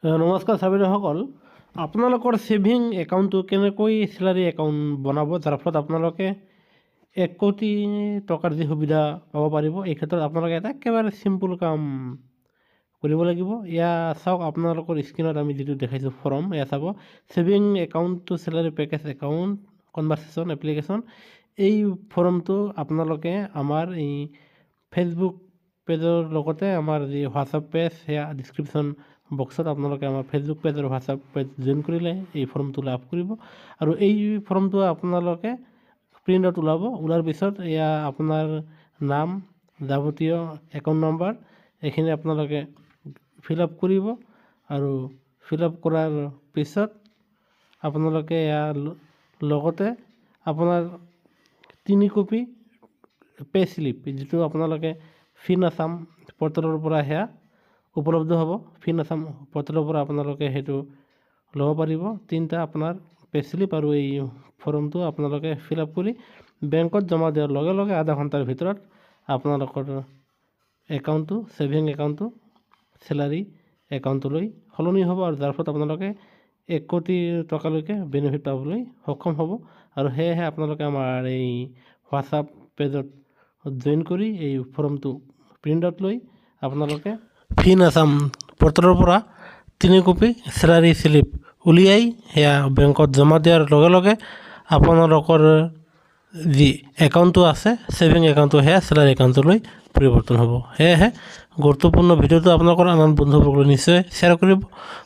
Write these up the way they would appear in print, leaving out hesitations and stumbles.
নমস্কাৰ চাবিৰসকল, আপোনালোকৰ ছেভিং একাউণ্টটো কেনেকৈ চেলাৰী একাউণ্ট বনাব, যাৰ ফলত আপোনালোকে 1 কোটি টকাৰ যি সুবিধা পাব পাৰিব। এই ক্ষেত্ৰত আপোনালোকে এটা একেবাৰে চিম্পুল কাম কৰিব লাগিব। এয়া চাওক, আপোনালোকৰ স্ক্ৰীণত আমি যিটো দেখাইছোঁ ফৰ্ম, এয়া চাব, saving account to salary package account conversion application. এই ফৰ্মটো আপোনালোকে আমাৰ এই ফেচবুক পেজৰ লগতে আমাৰ যি হোৱাটছআপ পেজ, সেয়া ডিছক্ৰিপশ্যন বক্সত আপোনালোকে আমাৰ ফেচবুক পেজ আৰু হোৱাটছআপ পেজ জইন কৰিলে এই ফৰ্মটো লাভ কৰিব। আৰু এই ফৰ্মটো আপোনালোকে প্ৰিণ্ট আউট ওলাৰ পিছত এয়া আপোনাৰ নাম, যাৱতীয় একাউণ্ট নম্বৰ, এইখিনি আপোনালোকে ফিল আপ কৰিব। আৰু ফিল আপ কৰাৰ পিছত আপোনালোকে ইয়াৰ লগতে আপোনাৰ 3 কপি পে স্লিপ, যিটো আপোনালোকে ফিন আছাম পৰ্টেলৰ পৰা সেয়া উপলব্ধ হ'ব। ফিন আছাম পৰ্টেলৰ পৰা আপোনালোকে সেইটো ল'ব পাৰিব। 3টা আপোনাৰ পে স্লিপ আৰু এই ফৰ্মটো আপোনালোকে ফিল আপ কৰি বেংকত জমা দিয়াৰ লগে লগে আধা ঘণ্টাৰ ভিতৰত আপোনালোকৰ একাউণ্টটো, ছেভিং একাউণ্টটো চেলাৰী একাউণ্টলৈ সলনি হ'ব, আৰু যাৰ ফলত আপোনালোকে 1 কোটি টকালৈকে বেনিফিট পাবলৈ সক্ষম হ'ব। আৰু সেয়েহে আপোনালোকে আমাৰ এই হোৱাটছআপ পেজত জইন কৰি এই ফৰ্মটো প্ৰিণ্ট আউট লৈ আপোনালোকে ফিন আছাম পৰ্টেলৰ পৰা 3 কপি চেলাৰী স্লিপ উলিয়াই সেয়া বেংকত জমা দিয়াৰ লগে লগে আপোনালোকৰ যি একাউণ্টটো আছে, ছেভিং একাউণ্টটো, সেয়া চেলাৰী একাউণ্টলৈ পৰিৱৰ্তন হ'ব। সেয়েহে গুৰুত্বপূৰ্ণ ভিডিঅ'টো আপোনালোকৰ আন বন্ধুসকলক নিশ্চয় শ্বেয়াৰ কৰিব।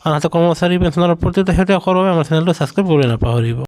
আনহাতে কৰ্মচাৰী পেঞ্চনৰ প্ৰতিটো শেহতীয়া খবৰ বাবে আমাৰ চেনেলটো ছাবস্ক্ৰাইব কৰিবলৈ নাপাহৰিব।